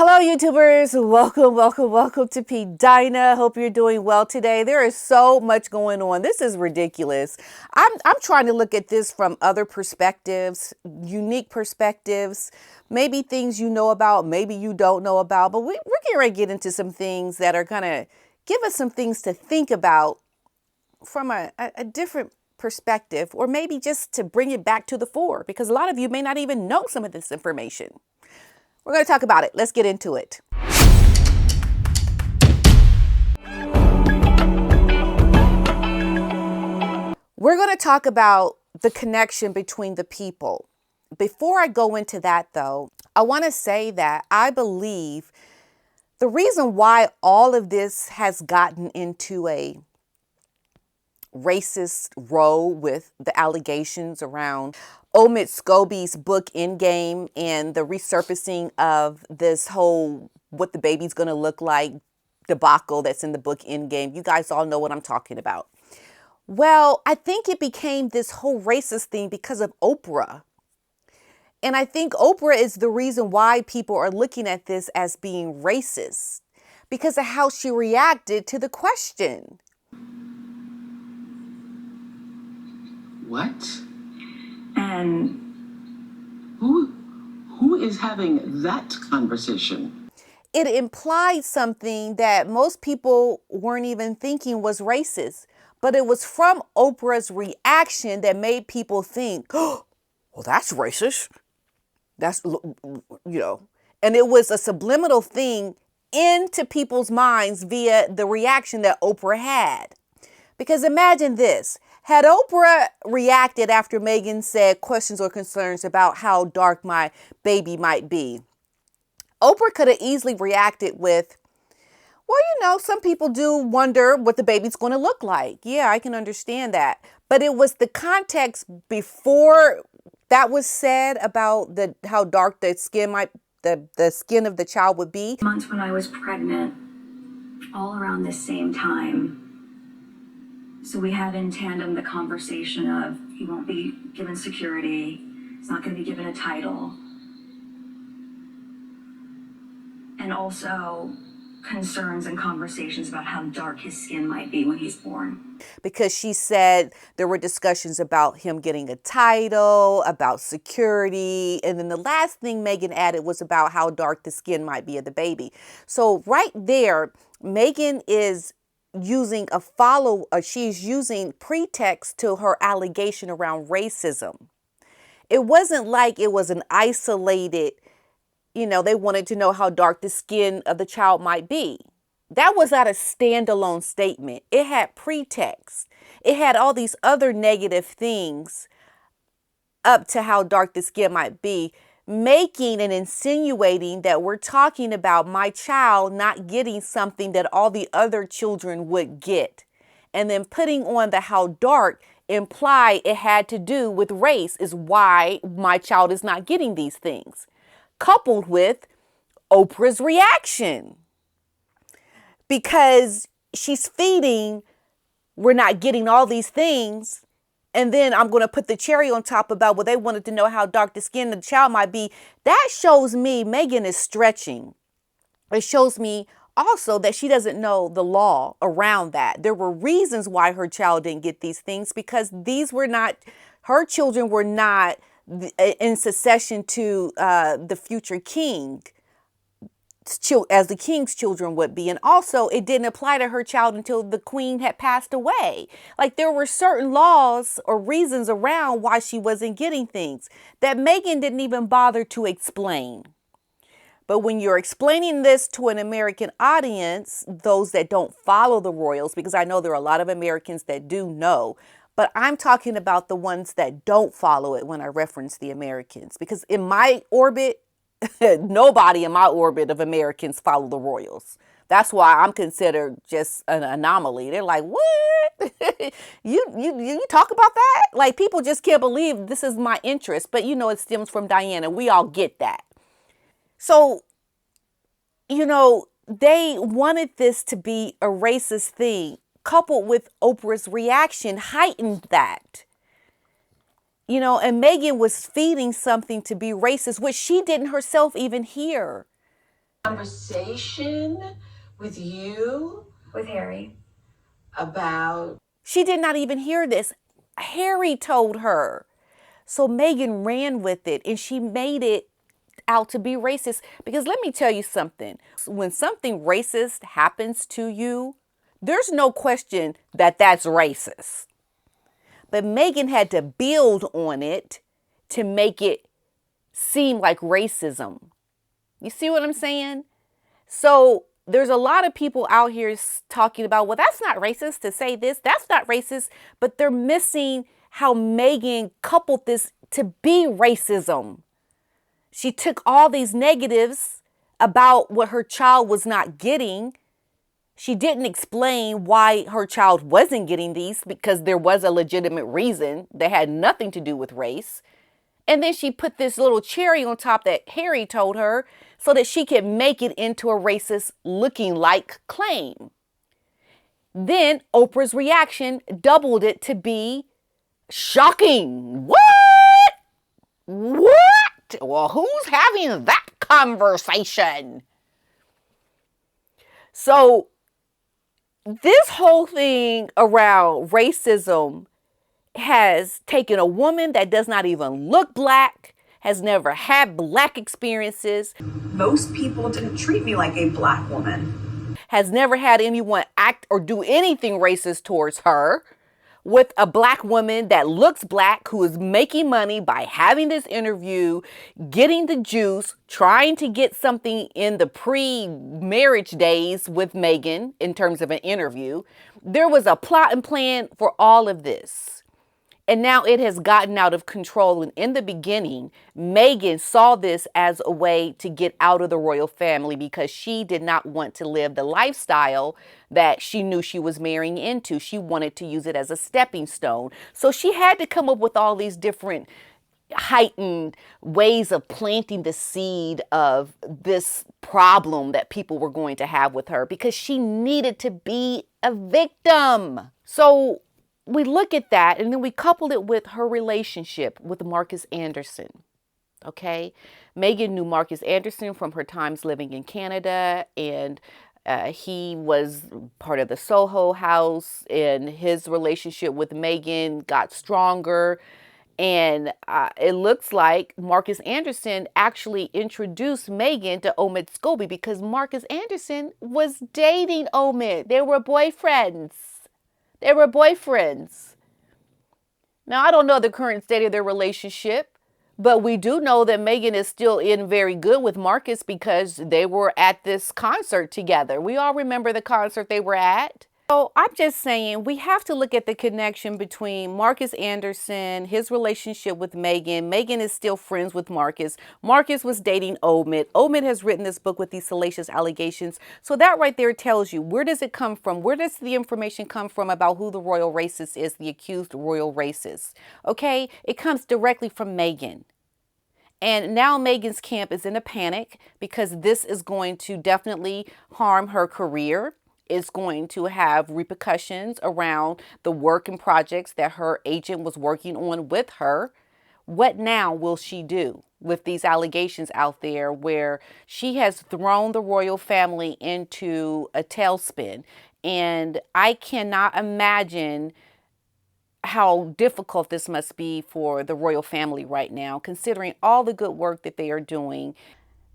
Hello, YouTubers. Welcome to PDINA. Hope you're doing well today. There is so much going on. This is ridiculous. I'm trying to look at this from other perspectives, unique perspectives, maybe things you know about, maybe you don't know about, but we're getting ready to get into some things that are going to give us some things to think about from a different perspective, or maybe just to bring it back to the fore, because a lot of you may not even know some of this information. We're going to talk about it. Let's get into it. We're going to talk about the connection between the people. Before I go into that, though, I want to say that I believe the reason why all of this has gotten into a racist row with the allegations around Omid Scobie's book Endgame and the resurfacing of this whole what the baby's going to look like debacle that's in the book Endgame. You guys all know what I'm talking about. Well, I think it became this whole racist thing because of Oprah. And I think Oprah is the reason why people are looking at this as being racist, because of how she reacted to the question. What? And Who is having that conversation? It implied something that most people weren't even thinking was racist, but it was from Oprah's reaction that made people think, oh, well, that's racist. That's, and it was a subliminal thing into people's minds via the reaction that Oprah had. Because imagine this. Had Oprah reacted after Meghan said questions or concerns about how dark my baby might be, Oprah could have easily reacted with, well, some people do wonder what the baby's going to look like. Yeah, I can understand that. But it was the context before that was said about how dark the skin the skin of the child would be. months when I was pregnant, all around the same time. So we had in tandem the conversation of he won't be given security, he's not going to be given a title. And also concerns and conversations about how dark his skin might be when he's born. Because she said there were discussions about him getting a title, about security. And then the last thing Meghan added was about how dark the skin might be of the baby. So right there, Meghan is using she's using pretext to her allegation around racism. It wasn't like it was an isolated, they wanted to know how dark the skin of the child might be. That was not a standalone statement. It had pretext. It had all these other negative things up to how dark the skin might be, making and insinuating that we're talking about my child not getting something that all the other children would get. And then putting on the how dark imply it had to do with race is why my child is not getting these things. Coupled with Oprah's reaction. Because she's feeding, we're not getting all these things. And then I'm going to put the cherry on top about, well, they wanted to know how dark the skin of the child might be. That shows me Meghan is stretching. It shows me also that she doesn't know the law around that. There were reasons why her child didn't get these things, because her children were not in succession to the future king, as the king's children would be. And also it didn't apply to her child until the queen had passed away. Like, there were certain laws or reasons around why she wasn't getting things that Meghan didn't even bother to explain. But when you're explaining this to an American audience, those that don't follow the royals, because I know there are a lot of Americans that do know, but I'm talking about the ones that don't follow it when I reference the Americans, because in my orbit, nobody in my orbit of Americans follow the royals. That's why I'm considered just an anomaly. They're like, what? you talk about that? Like, people just can't believe this is my interest. But, it stems from Diana. We all get that. So, they wanted this to be a racist thing, coupled with Oprah's reaction heightened that. And Meghan was feeding something to be racist, which she didn't herself even hear. Conversation with you with Harry. about She did not even hear this. Harry told her. So Meghan ran with it and she made it out to be racist. Because let me tell you something. When something racist happens to you, there's no question that that's racist. But Meghan had to build on it to make it seem like racism. You see what I'm saying? So there's a lot of people out here talking about, well, that's not racist to say this. That's not racist. But they're missing how Meghan coupled this to be racism. She took all these negatives about what her child was not getting. She didn't explain why her child wasn't getting these because there was a legitimate reason that had nothing to do with race. And then she put this little cherry on top that Harry told her so that she could make it into a racist looking like claim. Then Oprah's reaction doubled it to be shocking. What? What? Well, who's having that conversation? So this whole thing around racism has taken a woman that does not even look black, has never had black experiences. Most people didn't treat me like a black woman. Has never had anyone act or do anything racist towards her. With a black woman that looks black who is making money by having this interview, getting the juice, trying to get something in the pre-marriage days with Meghan in terms of an interview. There was a plot and plan for all of this. And now it has gotten out of control. And in the beginning, Meghan saw this as a way to get out of the royal family because she did not want to live the lifestyle that she knew she was marrying into. She wanted to use it as a stepping stone. So she had to come up with all these different heightened ways of planting the seed of this problem that people were going to have with her because she needed to be a victim. So we look at that and then we couple it with her relationship with Marcus Anderson. Okay. Meghan knew Marcus Anderson from her times living in Canada, and he was part of the Soho house, and his relationship with Meghan got stronger. And it looks like Marcus Anderson actually introduced Meghan to Omid Scobie because Marcus Anderson was dating Omid. They were boyfriends. Now, I don't know the current state of their relationship, but we do know that Meghan is still in very good with Marcus because they were at this concert together. We all remember the concert they were at. So I'm just saying we have to look at the connection between Marcus Anderson, his relationship with Meghan. Meghan is still friends with Marcus. Marcus was dating Omid. Omid has written this book with these salacious allegations. So that right there tells you, where does it come from? Where does the information come from about who the royal racist is, the accused royal racist? Okay, it comes directly from Meghan. And now Meghan's camp is in a panic because this is going to definitely harm her career. Is going to have repercussions around the work and projects that her agent was working on with her. What now will she do with these allegations out there where she has thrown the royal family into a tailspin? And I cannot imagine how difficult this must be for the royal family right now, considering all the good work that they are doing.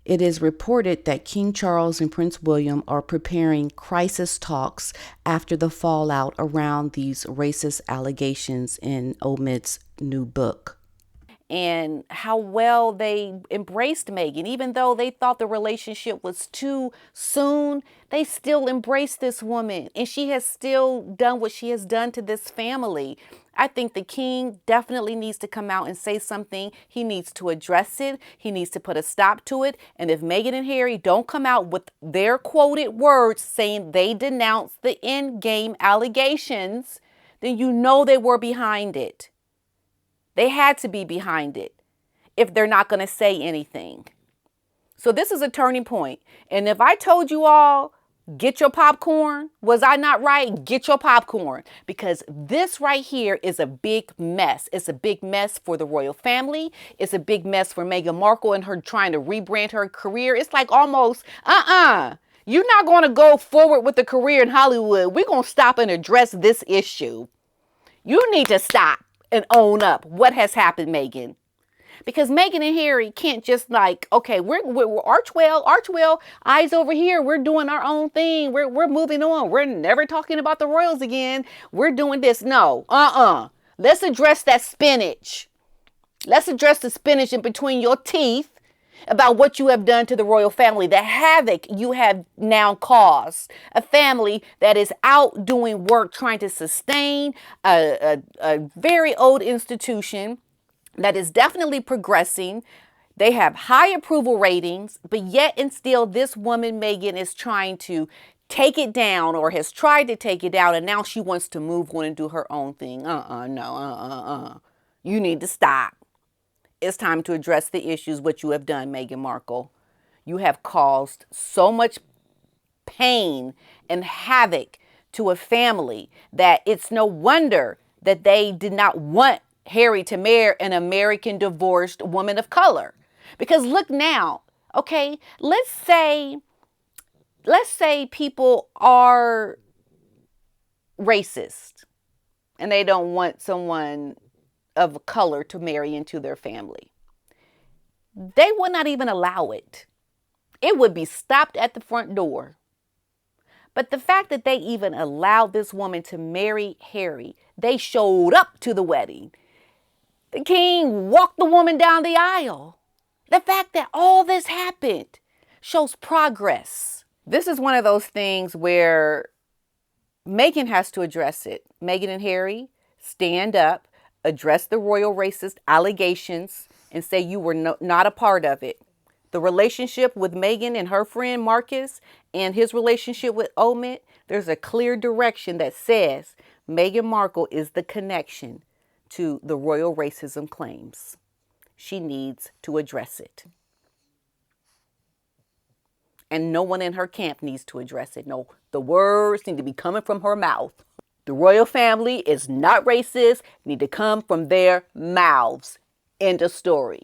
It is reported that King Charles and Prince William are preparing crisis talks after the fallout around these racist allegations in Omid's new book. And how well they embraced Meghan. Even though they thought the relationship was too soon, they still embraced this woman. And she has still done what she has done to this family. I think the king definitely needs to come out and say something. He needs to address it. He needs to put a stop to it. And if Meghan and Harry don't come out with their quoted words saying they denounced the Endgame allegations, then you know they were behind it. They had to be behind it if they're not going to say anything. So this is a turning point. And if I told you all Get your popcorn. Was I not right? Get your popcorn, because this right here is a big mess. It's a big mess for the royal family. It's a big mess for Meghan Markle and her trying to rebrand her career. It's like almost, you're not going to go forward with the career in Hollywood. We're going to stop and address this issue. You need to stop and own up what has happened, Meghan. Because Meghan and Harry can't just like, okay, we're Archwell, eyes over here. We're doing our own thing. We're moving on. We're never talking about the royals again. We're doing this. No, Let's address that spinach. Let's address the spinach in between your teeth about what you have done to the royal family, the havoc you have now caused. A family that is out doing work, trying to sustain a very old institution that is definitely progressing. They have high approval ratings, but yet and still this woman, Meghan, is trying to take it down, or has tried to take it down, and now she wants to move on and do her own thing. You need to stop. It's time to address the issues, what you have done, Meghan Markle. You have caused so much pain and havoc to a family that it's no wonder that they did not want Harry to marry an American divorced woman of color. Because look now, okay, let's say people are racist and they don't want someone of color to marry into their family. They would not even allow it. It would be stopped at the front door. But the fact that they even allowed this woman to marry Harry, they showed up to the wedding. The king walked the woman down the aisle. The fact that all this happened shows progress. This is one of those things where Meghan has to address it. Meghan and Harry, stand up, address the royal racist allegations, and say you were not a part of it. The relationship with Meghan and her friend Marcus and his relationship with Omid, there's a clear direction that says Meghan Markle is the connection to the royal racism claims. She needs to address it. And no one in her camp needs to address it. No, the words need to be coming from her mouth. The royal family is not racist, need to come from their mouths. End of story.